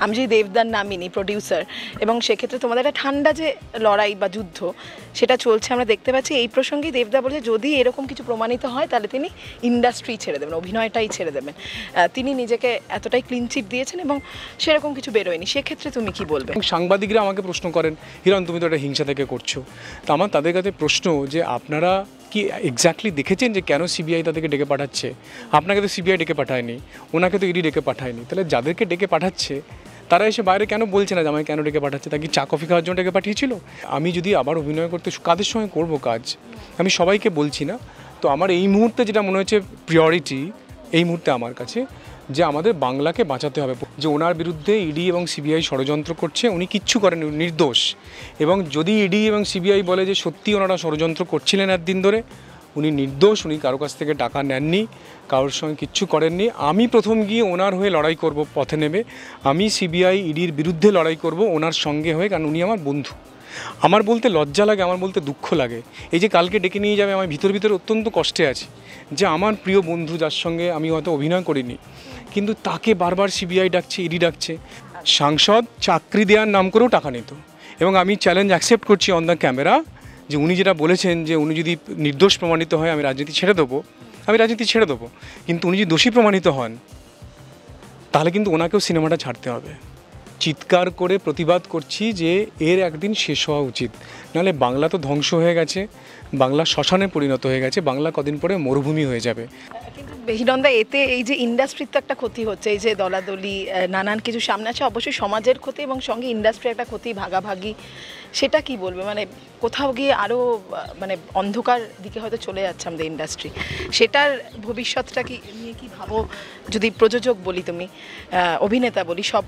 আমি যদি দেবদার নামই নিই প্রডিউসার, এবং সেক্ষেত্রে তোমাদের একটা ঠান্ডা যে লড়াই বা যুদ্ধ সেটা চলছে আমরা দেখতে পাচ্ছি। এই প্রসঙ্গেই দেবদা বলেছে যদি এরকম কিছু প্রমাণিত হয় তাহলে তিনি ইন্ডাস্ট্রি ছেড়ে দেবেন, অভিনয়টাই ছেড়ে দেবেন। তিনি নিজেকে এতটাই ক্লিন চিট দিয়েছেন এবং সেরকম কিছু বেরোয়নি। সেক্ষেত্রে তুমি কি বলবে? সাংবাদিকরা আমাকে প্রশ্ন করেন, হিরণ তুমি তো এটা হিংসা থেকে করছো। তো আমার তাদের কাছে প্রশ্ন যে আপনারা কি এক্স্যাক্টলি দেখেছেন যে কেন সিবিআই তাদেরকে ডেকে পাঠাচ্ছে? আপনাকে তো সিবিআই ডেকে পাঠায়নি, ওনাকে তো ইডি ডেকে পাঠায়নি। তাহলে যাদেরকে ডেকে পাঠাচ্ছে তারা এসে বাইরে কেন বলছে না যে আমায় কেন ডেকে পাঠাচ্ছে? তা কি চা কফি খাওয়ার জন্য ডেকে পাঠিয়েছিল? আমি যদি আবার অভিনয় করতে কাদের সঙ্গে করব কাজ, আমি সবাইকে বলছি না। তো আমার এই মুহূর্তে যেটা মনে হচ্ছে প্রিয়রিটি এই মুহূর্তে আমার কাছে, যে আমাদের বাংলাকে বাঁচাতে হবে। যে ওনার বিরুদ্ধে ইডি এবং সিবিআই ষড়যন্ত্র করছে, উনি কিচ্ছু করেন, নির্দোষ। এবং যদি ইডি এবং সিবিআই বলে যে সত্যি ওনারা ষড়যন্ত্র করছিলেন একদিন ধরে, উনি নির্দোষ, উনি কারো কাছ থেকে টাকা নেননি, কারোর সঙ্গে কিচ্ছু করেননি। আমি প্রথম গিয়ে ওনার হয়ে লড়াই করব পথে নেমে। আমি সিবিআই ইডির বিরুদ্ধে লড়াই করব ওনার সঙ্গে হয়ে, কারণ উনি আমার বন্ধু। আমার বলতে লজ্জা লাগে, আমার বলতে দুঃখ লাগে। এই যে কালকে ডেকে নিয়ে যাবে, আমার ভিতর ভিতরে অত্যন্ত কষ্টে আছি যে আমার প্রিয় বন্ধু যার সঙ্গে আমি হয়তো অভিনয় করিনি, কিন্তু তাকে বারবার সিবিআই ডাকছে, ইডি ডাকছে। সাংসদ চাকরি দেওয়ার নাম করেও টাকা নিত। এবং আমি চ্যালেঞ্জ অ্যাকসেপ্ট করছি অন দ্য ক্যামেরা যে উনি যেটা বলেছেন যে উনি যদি নির্দোষ প্রমাণিত হয় আমি রাজনীতি ছেড়ে দেবো, আমি রাজনীতি ছেড়ে দেবো। কিন্তু উনি যদি দোষী প্রমাণিত হন তাহলে কিন্তু ওনাকেও সিনেমাটা ছাড়তে হবে। চিৎকার করে প্রতিবাদ করছি যে এর একদিন শেষ হওয়া উচিত, নাহলে বাংলা তো ধ্বংস হয়ে গেছে, বাংলা শ্মশানে পরিণত হয়ে গেছে, বাংলা কদিন পরে মরুভূমি হয়ে যাবে। কিন্তু হিরণদা, এতে এই যে ইন্ডাস্ট্রির তো একটা ক্ষতি হচ্ছে, এই যে দলাদলি নানান কিছু সামনে আছে, অবশ্যই সমাজের ক্ষতি এবং সঙ্গে ইন্ডাস্ট্রির একটা ক্ষতি, ভাগাভাগি, সেটা কি বলবে? মানে কোথাও গিয়ে আরও মানে অন্ধকার দিকে হয়তো চলে যাচ্ছে আমাদের ইন্ডাস্ট্রি, সেটার ভবিষ্যৎটা কি নিয়ে কি ভাবো? যদি প্রযোজক বলি, তুমি অভিনেতা বলি, সব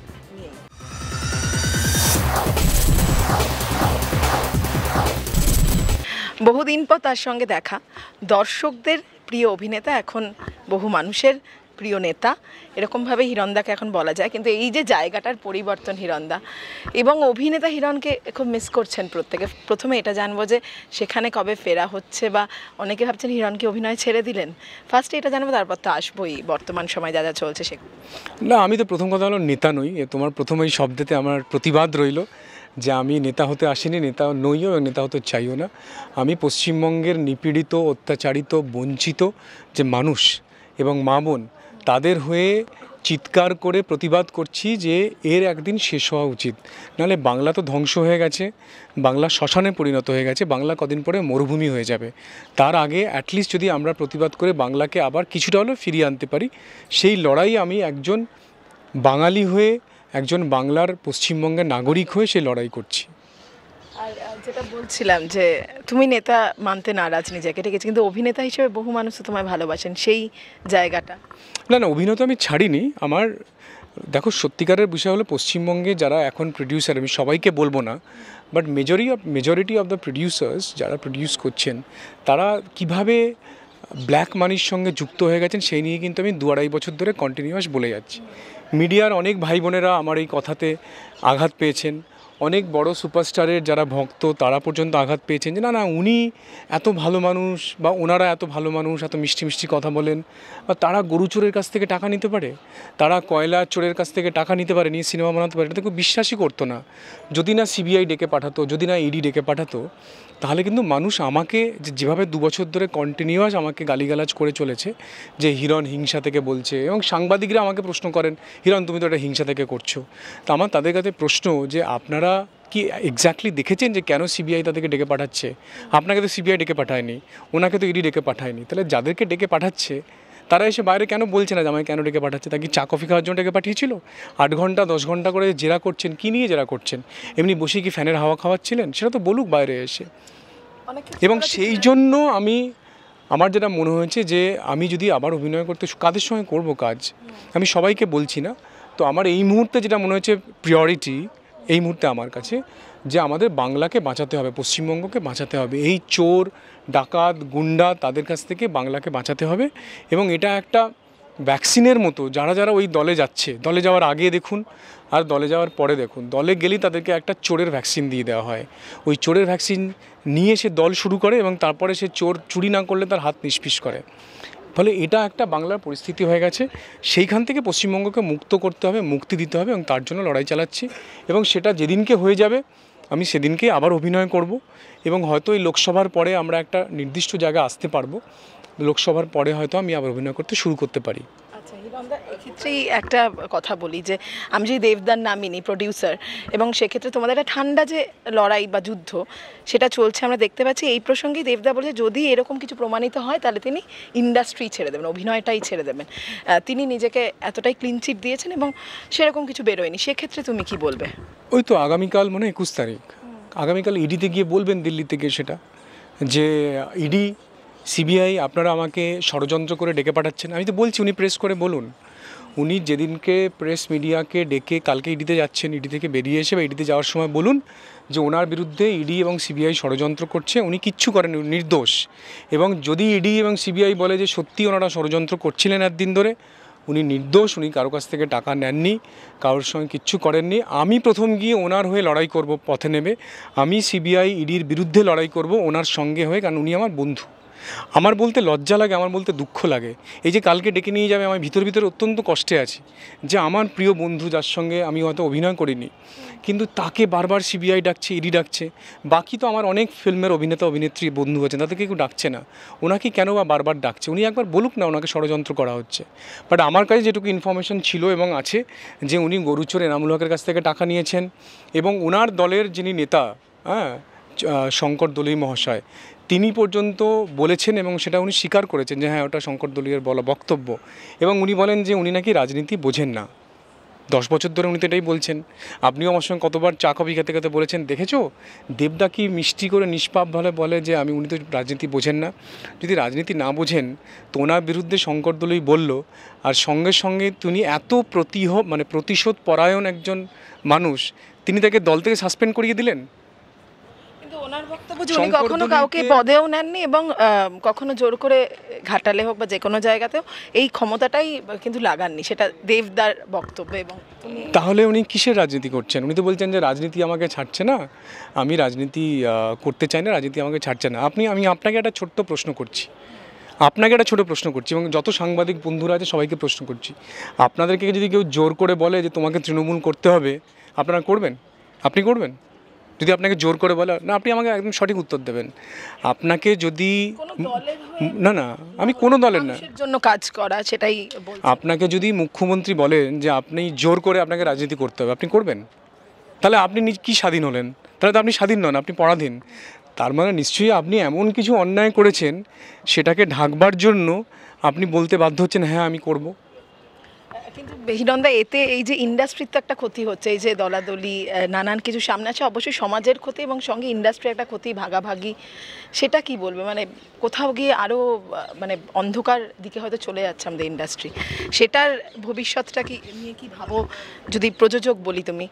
বহুদিন পর তার সঙ্গে দেখা, দর্শকদের প্রিয় অভিনেতা, এখন বহু মানুষের প্রিয় নেতা, এরকমভাবে হিরণদাকে এখন বলা যায়। কিন্তু এই যে জায়গাটার পরিবর্তন হিরণদা এবং অভিনেতা হিরণকে খুব মিস করছেন প্রত্যেকে। প্রথমে এটা জানবো যে সেখানে কবে ফেরা হচ্ছে, বা অনেকে ভাবছেন হিরণকে অভিনয় ছেড়ে দিলেন। ফার্স্টে এটা জানবো, তারপর তো আসবোই বর্তমান সময় যা যা চলছে সেগুলো। না, আমি তো প্রথম কথা হলো নেতা নই। তোমার প্রথম এই শব্দতে আমার প্রতিবাদ রইল যে আমি নেতা হতে আসিনি, নেতা নইও এবং নেতা হতে চাইও না। আমি পশ্চিমবঙ্গের নিপীড়িত, অত্যাচারিত, বঞ্চিত যে মানুষ এবং মা বোন, তাদের হয়ে চিৎকার করে প্রতিবাদ করছি যে এর একদিন শেষ হওয়া উচিত, নাহলে বাংলা তো ধ্বংস হয়ে গেছে, বাংলা শ্মশানে পরিণত হয়ে গেছে, বাংলা কদিন পরে মরুভূমি হয়ে যাবে। তার আগে অ্যাটলিস্ট যদি আমরা প্রতিবাদ করে বাংলাকে আবার কিছুটা হলেও ফিরিয়ে আনতে পারি, সেই লড়াই আমি একজন বাঙালি হয়ে, একজন বাংলার পশ্চিমবঙ্গের নাগরিক হয়ে সেই লড়াই করছি। আর যেটা বলছিলাম যে তুমি নেতা মানতে নারাজ নিজেকে, ঠিক আছে, কিন্তু অভিনেতা হিসেবে বহু মানুষ তো তোমায় ভালোবাসেন, সেই জায়গাটা। না না, অভিনয় তো আমি ছাড়িনি। আমার দেখো, সত্যিকারের বিষয় হলো পশ্চিমবঙ্গে যারা এখন প্রডিউসার, আমি সবাইকে বলবো না, but majority of the producers যারা প্রডিউস করছেন, তারা কিভাবে ব্ল্যাক মানির সঙ্গে যুক্ত হয়ে গেছেন সেই নিয়ে কিন্তু আমি 2-2.5 বছর ধরে কন্টিনিউয়াস বলে যাচ্ছি। মিডিয়ার অনেক ভাই বোনেরা আমার এই কথাতে আঘাত পেয়েছেন, অনেক বড় সুপারস্টারের যারা ভক্ত তারা পর্যন্ত আঘাত পেয়েছেন যে না না, উনি এত ভালো মানুষ বা ওনারা এত ভালো মানুষ, এত মিষ্টি মিষ্টি কথা বলেন, বা তারা গরু চোরের কাছ থেকে টাকা নিতে পারে, তারা কয়লা চোরের কাছ থেকে টাকা নিতে পারে, নিয়ে সিনেমা বানাতে পারে। এটা কেউ বিশ্বাসই করতো না। যদি না সিবিআই ডেকে পাঠাতো, যদি না ইডি ডেকে পাঠাতো, তাহলে কিন্তু মানুষ আমাকে যেভাবে 2 বছর ধরে কন্টিনিউয়াস আমাকে গালিগালাজ করে চলেছে যে হিরণ হিংসা থেকে বলছে, এবং সাংবাদিকরা আমাকে প্রশ্ন করেন, হিরণ তুমি তো এটা হিংসা থেকে করছো। তো আমার তাদের কাছে প্রশ্ন যে আপনারা কি এক্স্যাক্টলি দেখেছেন যে কেন সিবিআই তাদেরকে ডেকে পাঠাচ্ছে? আপনাকে তো সিবিআই ডেকে পাঠায়নি, ওনাকে তো ইডি ডেকে পাঠায়নি। তাহলে যাদেরকে ডেকে পাঠাচ্ছে তারা এসে বাইরে কেন বলছে না যে আমায় কেন ডেকে পাঠাচ্ছে? তা কি চা কফি খাওয়ার জন্য ডেকে পাঠিয়েছিল? 8 ঘন্টা 10 ঘন্টা করে জেরা করছেন, কী নিয়ে জেরা করছেন? এমনি বসে কি ফ্যানের হাওয়া খাওয়াচ্ছিলেন? সেটা তো বলুক বাইরে এসে। এবং সেই জন্য আমার যেটা মনে হয়েছে যে আমি যদি আবার অভিনয় করতে কাদের সঙ্গে করব কাজ, আমি সবাইকে বলছি না। তো আমার এই মুহূর্তে যেটা মনে হচ্ছে প্রিয়রিটি এই মুহূর্তে আমার কাছে, যে আমাদের বাংলাকে বাঁচাতে হবে, পশ্চিমবঙ্গকে বাঁচাতে হবে, এই চোর ডাকাত গুন্ডা তাদের কাছ থেকে বাংলাকে বাঁচাতে হবে। এবং এটা একটা ভ্যাকসিনের মতো, যারা যারা ওই দলে যাচ্ছে, দলে যাওয়ার আগে দেখুন আর দলে যাওয়ার পরে দেখুন, দলে গেলেই তাদেরকে একটা চোরের ভ্যাকসিন দিয়ে দেওয়া হয়। ওই চোরের ভ্যাকসিন নিয়ে সে দল শুরু করে এবং তারপরে সে চোর চুরি না করলে তার হাত নিষ্পিস করে। ফলে এটা একটা বাংলার পরিস্থিতি হয়ে গেছে। সেইখান থেকে পশ্চিমবঙ্গকে মুক্ত করতে হবে, মুক্তি দিতে হবে, এবং তার জন্য লড়াই চালাচ্ছি। এবং সেটা যেদিনকে হয়ে যাবে আমি সেদিনকে আবার অভিনয় করব, এবং হয়তো এই লোকসভার পরে আমরা একটা নির্দিষ্ট জায়গায় আসতে পারবো। লোকসভার পরে হয়তো আমি আবার অভিনয় করতে শুরু করতে পারি। আচ্ছা হিরণদা, এক্ষেত্রেই একটা কথা বলি যে আমি যদি দেবদার নামিনি প্রডিউসার, এবং সেক্ষেত্রে তোমাদের একটা ঠান্ডা যে লড়াই বা যুদ্ধ সেটা চলছে আমরা দেখতে পাচ্ছি, এই প্রসঙ্গে দেবদা বলেছে যদি এরকম কিছু প্রমাণিত হয় তাহলে তিনি ইন্ডাস্ট্রি ছেড়ে দেবেন, অভিনয়টাই ছেড়ে দেবেন। তিনি নিজেকে এতটাই ক্লিন চিট দিয়েছেন এবং সেরকম কিছু বেরোয়নি, সেক্ষেত্রে তুমি কি বলবে? ওই তো আগামীকাল 21 তারিখ, আগামীকাল ইডিতে গিয়ে বলবেন, দিল্লিতে গিয়ে সেটা, যে ইডি সিবিআই আপনারা আমাকে ষড়যন্ত্র করে ডেকে পাঠাচ্ছেন। আমি তো বলছি উনি প্রেস করে বলুন, উনি যেদিনকে প্রেস মিডিয়াকে ডেকে কালকে ইডিতে যাচ্ছেন, ইডি থেকে বেরিয়ে এসে বা ইডিতে যাওয়ার সময় বলুন যে ওনার বিরুদ্ধে ইডি এবং সিবিআই ষড়যন্ত্র করছে, উনি কিচ্ছু করেন, নির্দোষ। এবং যদি ইডি এবং সিবিআই বলে যে সত্যি ওনারা ষড়যন্ত্র করছিলেন একদিন ধরে, উনি নির্দোষ, উনি কারো কাছ থেকে টাকা নেননি, কারোর সঙ্গে কিচ্ছু করেননি, আমি প্রথম গিয়ে ওনার হয়ে লড়াই করব পথে নেবে। আমি সিবিআই ইডির বিরুদ্ধে লড়াই করব ওনার সঙ্গে হয়ে, কারণ উনি আমার বন্ধু। আমার বলতে লজ্জা লাগে, আমার বলতে দুঃখ লাগে, এই যে কালকে ডেকে নিয়ে যাবে, আমার ভিতর ভিতরে অত্যন্ত কষ্টে আছি যে আমার প্রিয় বন্ধু যার সঙ্গে আমি হয়তো অভিনয় করিনি, কিন্তু তাকে বারবার সিবিআই ডাকছে, ইডি ডাকছে। বাকি তো আমার অনেক ফিল্মের অভিনেতা অভিনেত্রী বন্ধু আছেন, তাদেরকে কেউ ডাকছে না, ওনাকে কেন বা বারবার ডাকছে? উনি একবার বলুক না ওনাকে ষড়যন্ত্র করা হচ্ছে। বাট আমার কাছে যেটুকু ইনফরমেশন ছিল এবং আছে যে উনি গরুচোর এনামুল হকের কাছ থেকে টাকা নিয়েছেন, এবং ওনার দলের যিনি নেতা, শঙ্কর দলুই মহাশয়, তিনি পর্যন্ত বলেছেন এবং সেটা উনি স্বীকার করেছেন যে হ্যাঁ ওটা শঙ্কর দলুইয়ের বলা বক্তব্য। এবং উনি বলেন যে উনি নাকি রাজনীতি বোঝেন না, 10 বছর ধরে উনি তো এটাই বলছেন। আপনিও আমার সঙ্গে কতবার চা কফি খেতে খেতে বলেছেন, দেখেছো দেবদা কি মিষ্টি করে নিষ্পাপভাবে বলে যে উনি তো রাজনীতি বোঝেন না। যদি রাজনীতি না বোঝেন তো ওনার বিরুদ্ধে শঙ্কর দলুই বলল, আর সঙ্গে সঙ্গে তিনি এত প্রতিশোধ পরায়ণ একজন মানুষ, তিনি তাকে দল থেকে সাসপেন্ড করিয়ে দিলেন। কিন্তু ওনার বক্তব্য যে উনি কখনো কাউকে পদেও নেননি এবং কখনো জোর করে ঘাটালে হোক বা যে কোনো জায়গাতেও এই ক্ষমতাটাই কিন্তু লাগাননি, সেটা দেবদার বক্তব্য। এবং তাহলে উনি কিসের রাজনীতি করছেন? উনি তো বলছেন যে রাজনীতি আমাকে ছাড়ছে না, আমি রাজনীতি করতে চাই না, রাজনীতি আমাকে ছাড়ছে না। আমি আপনাকে একটা ছোট্ট প্রশ্ন করছি, এবং যত সাংবাদিক বন্ধুরা আছে সবাইকে প্রশ্ন করছি, আপনাদেরকে যদি কেউ জোর করে বলে যে তোমাকে তৃণমূল করতে হবে, আপনারা করবেন? আপনি করবেন? যদি আপনাকে জোর করে বলে না, আপনি আমাকে একদম সঠিক উত্তর দেবেন। আপনাকে যদি না আমি কোনো দলের না, জন্য কাজ করা, সেটাই আপনাকে যদি মুখ্যমন্ত্রী বলেন যে আপনি জোর করে আপনাকে রাজনীতি করতে হবে, আপনি করবেন? তাহলে আপনি কি স্বাধীন হলেন? তাহলে তো আপনি স্বাধীন নন, আপনি পরাধীন। তার মানে নিশ্চয়ই আপনি এমন কিছু অন্যায় করেছেন, সেটাকে ঢাকবার জন্য আপনি বলতে বাধ্য হচ্ছেন হ্যাঁ আমি করব। কিন্তু হিরণদা, এতে এই যে ইন্ডাস্ট্রির তো একটা ক্ষতি হচ্ছে, এই যে দলাদলি নানান কিছু সামনে আছে, অবশ্যই সমাজের ক্ষতি এবং সঙ্গে ইন্ডাস্ট্রির একটা ক্ষতি, ভাগাভাগি, সেটা কি বলবে? মানে কোথাও গিয়ে আরও অন্ধকার দিকে হয়তো চলে যাচ্ছে আমাদের ইন্ডাস্ট্রি, সেটার ভবিষ্যৎটা কি নিয়ে কি ভাবো? যদি প্রযোজক বলি, তুমি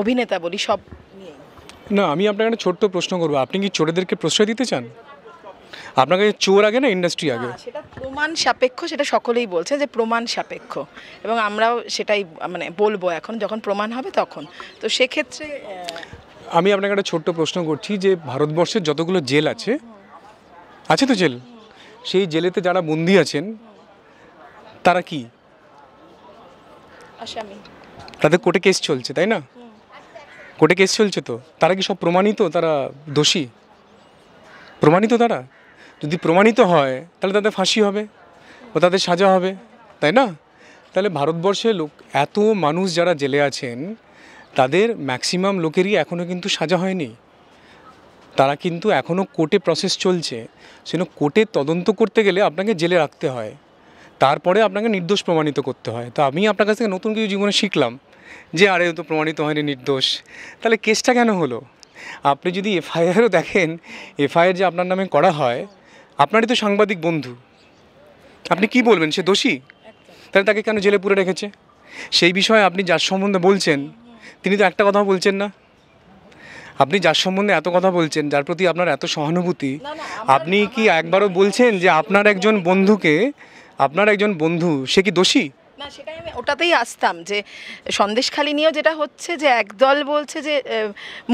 অভিনেতা বলি, সব নিয়ে। না, আমি আপনাকে একটা ছোট্ট প্রশ্ন করবো, আপনি কি চোরেদেরকে প্রশ্রয় দিতে চান? আপনার কাছে চোর আগে না ইন্ডাস্ট্রি আগে? সেটা প্রমাণ সাপেক্ষ, সেটা সকলেই বলছে যে প্রমাণ সাপেক্ষ, এবং আমরাও সেটাই বলবো এখন, যখন প্রমাণ হবে তখন। তো সেক্ষেত্রে আমি আপনাকে একটা ছোট্ট প্রশ্ন করছি যে ভারতবর্ষের যতগুলো জেল আছে তো জেল, সেই জেলেতে যারা বন্দী আছেন তারা কি আসামি? তাদের কোর্টে কেস চলছে, তাই না? কোর্টে কেস চলছে, তো তারা কি সব প্রমাণিত? তারা দোষী প্রমাণিত? তারা যদি প্রমাণিত হয় তাহলে তাদের ফাঁসি হবে ও তাদের সাজা হবে, তাই না? তাহলে ভারতবর্ষে এত মানুষ যারা জেলে আছেন তাদের ম্যাক্সিমাম লোকেরই এখনও কিন্তু সাজা হয়নি, তারা কিন্তু এখনও কোর্টে প্রসেস চলছে। সেজন্য কোর্টে তদন্ত করতে গেলে আপনাকে জেলে রাখতে হয়, তারপরে আপনাকে নির্দোষ প্রমাণিত করতে হয়। তো আমি আপনার কাছ থেকে নতুন কিছু জীবনে শিখলাম যে আরে তো প্রমাণিত হয়নি, নির্দোষ, তাহলে কেসটা কেন হলো? আপনি যদি এফআইআরও দেখেন, এফআইআর যে আপনার নামে করা হয়, আপনারই তো সাংবাদিক বন্ধু, আপনি কি বলবেন? সে দোষী? তাহলে তাকে কেন জেলে পুরে রেখেছে? সেই বিষয়ে আপনি যার সম্বন্ধে বলছেন তিনি তো একটা কথাও বলছেন না। আপনি যার সম্বন্ধে এত কথা বলছেন, যার প্রতি আপনার এত সহানুভূতি, আপনি কি একবারও বলছেন যে আপনার একজন বন্ধু সে কি দোষী? না সেটাই আমি ওটাতেই আসতাম যে সন্দেশখালি নিয়েও যেটা হচ্ছে যে একদল বলছে যে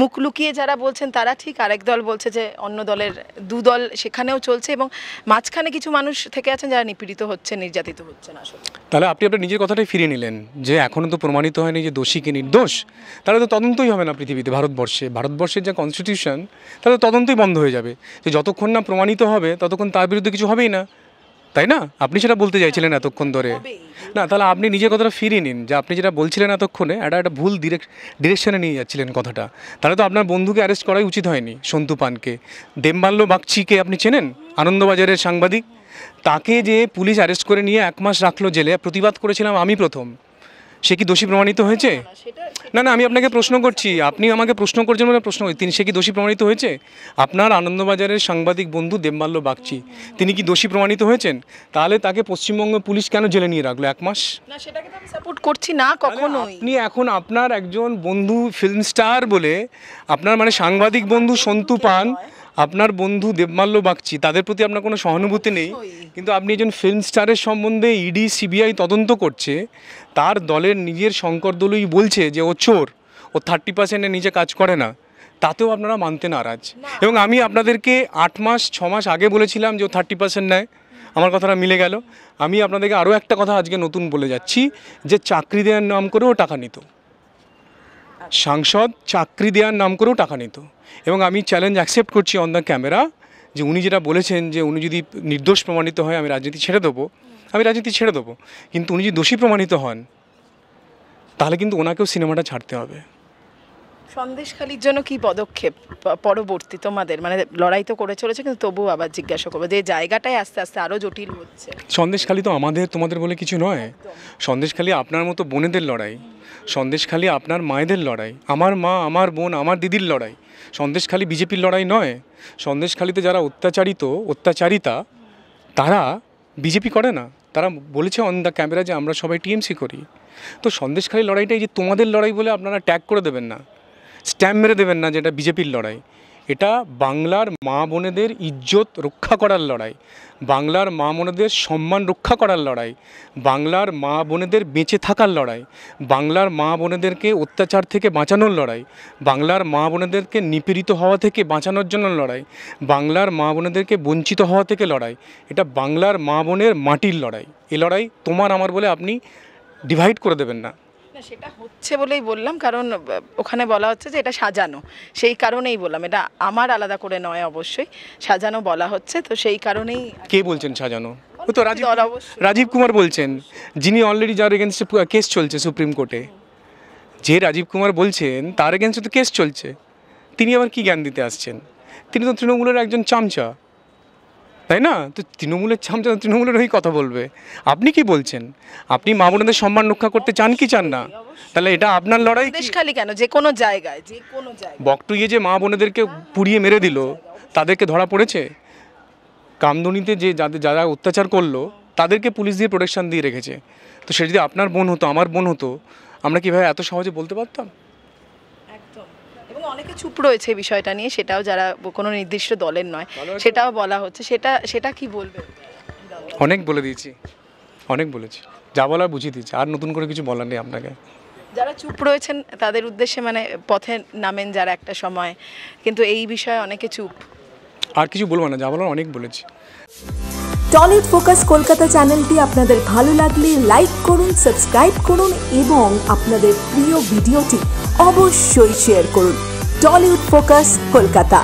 মুখ লুকিয়ে যারা বলছেন তারা ঠিক, আরেক দল বলছে যে অন্য দলের দুদল সেখানেও চলছে, এবং মাঝখানে কিছু মানুষ থেকে আছেন যারা নিপীড়িত হচ্ছে, নির্যাতিত হচ্ছেন আসলে। তাহলে আপনি আপনার নিজের কথাটাই ফিরিয়ে নিলেন যে এখনও তো প্রমাণিত হয়নি যে দোষী কি নির্দোষ, তাহলে তো তদন্তই হবে না পৃথিবীতে। ভারতবর্ষের যা কনস্টিটিউশন, তাহলে তদন্তই বন্ধ হয়ে যাবে, যে যতক্ষণ না প্রমাণিত হবে ততক্ষণ তার বিরুদ্ধে কিছু হবেই না, তাই না? আপনি সেটা বলতে চাইছিলেন এতক্ষণ ধরে না, তাহলে আপনি নিজের কথাটা ফিরিয়ে নিন যে আপনি যেটা বলছিলেন এতক্ষণে একটা ভুল ডিরেকশনে নিয়ে যাচ্ছিলেন কথাটা। তাহলে তো আপনার বন্ধুকে অ্যারেস্ট করাই উচিত হয়নি, সন্তু পানকে। দেবমাল্য বাগচিকে আপনি চেনেন, আনন্দবাজারের সাংবাদিক, তাকে যে পুলিশ অ্যারেস্ট করে নিয়ে 1 মাস রাখলো জেলে, প্রতিবাদ করেছিলাম আমি প্রথম। সে কি দোষী প্রমাণিত হয়েছে? না না, আমি আপনাকে প্রশ্ন করছি, আপনি আমাকে প্রশ্ন করছেন বলে প্রশ্ন করছি, সে কি দোষী প্রমাণিত হয়েছে? আপনার আনন্দবাজারের সাংবাদিক বন্ধু দেবমাল্য বাগচি, তিনি কি দোষী প্রমাণিত হয়েছেন? তাহলে তাকে পশ্চিমবঙ্গ পুলিশ কেন জেলে নিয়ে রাখলো 1 মাস? না সেটাকে তো আমি সাপোর্ট করছি না কখনোই। আপনি এখন আপনার একজন বন্ধু ফিল্ম স্টার বলে, আপনার মানে সাংবাদিক বন্ধু সন্তু পান, আপনার বন্ধু দেবমাল্য বাগচি, তাদের প্রতি আপনার কোনো সহানুভূতি নেই, কিন্তু আপনি একজন ফিল্ম স্টারের সম্বন্ধে ইডি সিবিআই তদন্ত করছে, তার দলের নিজের শঙ্কর দলুই বলছে যে ও চোর, ও 30%-এর নিচে কাজ করে না, তাতেও আপনারা মানতে নারাজ। এবং আমি আপনাদেরকে 8 মাস 6 মাস আগে বলেছিলাম যে ও 30% নেয়, আমার কথাটা মিলে গেল। আমি আপনাদেরকে আরও একটা কথা আজকে নতুন বলে যাচ্ছি, যে চাকরি দেওয়ার নাম করেও টাকা নিত, সাংসদ চাকরি দেওয়ার নাম করেও টাকা নিত। এবং আমি চ্যালেঞ্জ অ্যাকসেপ্ট করছি অন দ্য ক্যামেরা, যে উনি যেটা বলেছেন যে উনি যদি নির্দোষ প্রমাণিত হয় আমি রাজনীতি ছেড়ে দেবো, আমি রাজনীতি ছেড়ে দেবো, কিন্তু উনি যদি দোষী প্রমাণিত হন তাহলে কিন্তু ওনাকেও সিনেমাটা ছাড়তে হবে। সন্দেশখালির জন্য কি পদক্ষেপ পরবর্তী তোমাদের, মানে লড়াই তো করে চলেছে, কিন্তু তবুও আবার জিজ্ঞাসা করবো যে জায়গাটায় আস্তে আস্তে আরও জটিল হচ্ছে। সন্দেশখালি তো আমাদের তোমাদের বলে কিছু নয়, সন্দেশখালি আপনার মতো বোনেদের লড়াই, সন্দেশখালি আপনার মায়েদের লড়াই, আমার মা, আমার বোন, আমার দিদির লড়াই। সন্দেশখালি বিজেপির লড়াই নয়। সন্দেশখালিতে যারা অত্যাচারিতা, তারা বিজেপি করে না, তারা বলেছে অন দ্য ক্যামেরা যে আমরা সবাই টিএমসি করি। তো সন্দেশখালি লড়াইটাই যে তোমাদের লড়াই বলে আপনারা ট্যাগ করে দেবেন না, স্ট্যাম্প মেরে দেবেন না যে এটা বিজেপির লড়াই। এটা বাংলার মা বোনেদের ইজ্জত রক্ষা করার লড়াই, বাংলার মা বোনেদের সম্মান রক্ষা করার লড়াই, বাংলার মা বোনেদের বেঁচে থাকার লড়াই, বাংলার মা বোনেদেরকে অত্যাচার থেকে বাঁচানোর লড়াই, বাংলার মা বোনেদেরকে নিপীড়িত হওয়া থেকে বাঁচানোর জন্য লড়াই, বাংলার মা বোনেদেরকে বঞ্চিত হওয়া থেকে লড়াই। এটা বাংলার মা বোনের মাটির লড়াই। এই লড়াই তোমার আমার বলে আপনি ডিভাইড করে দেবেন না। না সেটা হচ্ছে বলেই বললাম, কারণ ওখানে বলা হচ্ছে যে এটা সাজানো, সেই কারণেই বললাম, এটা আমার আলাদা করে নয়, অবশ্যই সাজানো বলা হচ্ছে, তো সেই কারণেই। কে বলছেন সাজানো? ও তো রাজীব কুমার বলছেন, যিনি অলরেডি যার এগেনস্টে কেস চলছে সুপ্রিম কোর্টে, যে রাজীব কুমার বলছেন তার এগেনস্টে তো কেস চলছে, তিনি আবার কি জ্ঞান দিতে আসছেন? তিনি তো তৃণমূলের একজন চামচা, তাই না? তো তৃণমূলের চামচা তৃণমূলের হয়েই কথা বলবে। আপনি কি বলছেন? আপনি মা বোনদের সম্মান রক্ষা করতে চান কি চান না? তাহলে এটা আপনার লড়াই। সন্দেশখালি কেন, যে কোনো জায়গায়, যে কোনো জায়গায় বকটুইয়ে যে মা বোনেদেরকে পুড়িয়ে মেরে দিল, তাদেরকে ধরা পড়েছে। কামদুনিতে যে যারা অত্যাচার করলো তাদেরকে পুলিশ দিয়ে প্রোটেকশন দিয়ে রেখেছে। তো সে যদি আপনার বোন হতো, আমার বোন হতো, আমরা কীভাবে এত সহজে বলতে পারতাম? একদম। এবং অনেকে চুপ রয়েছে এই বিষয়টা নিয়ে, সেটাও যারা কোনো নির্দিষ্ট দলের নয়, সেটাও বলা হচ্ছে। সেটা কি বলবে? অনেক বলে দিয়েছি, অনেক বলেছি, যা বলার বুঝিয়ে দিয়েছি, আর নতুন করে কিছু বলার নেই আপনাকে। যারা চুপ রয়েছেন তাদের উদ্দেশ্যে, মানে পথে নামেন যারা একটা সময়, কিন্তু এই বিষয়ে অনেকে চুপ। আর কিছু বলবো না, যা বলার অনেক বলেছি। টলিউড ফোকাস কলকাতা চ্যানেলটি আপনাদের ভালো লাগলে লাইক করুন, সাবস্ক্রাইব করুন এবং আপনাদের প্রিয় ভিডিওটি অবশ্যই শেয়ার করুন। Tollywood focus Kolkata.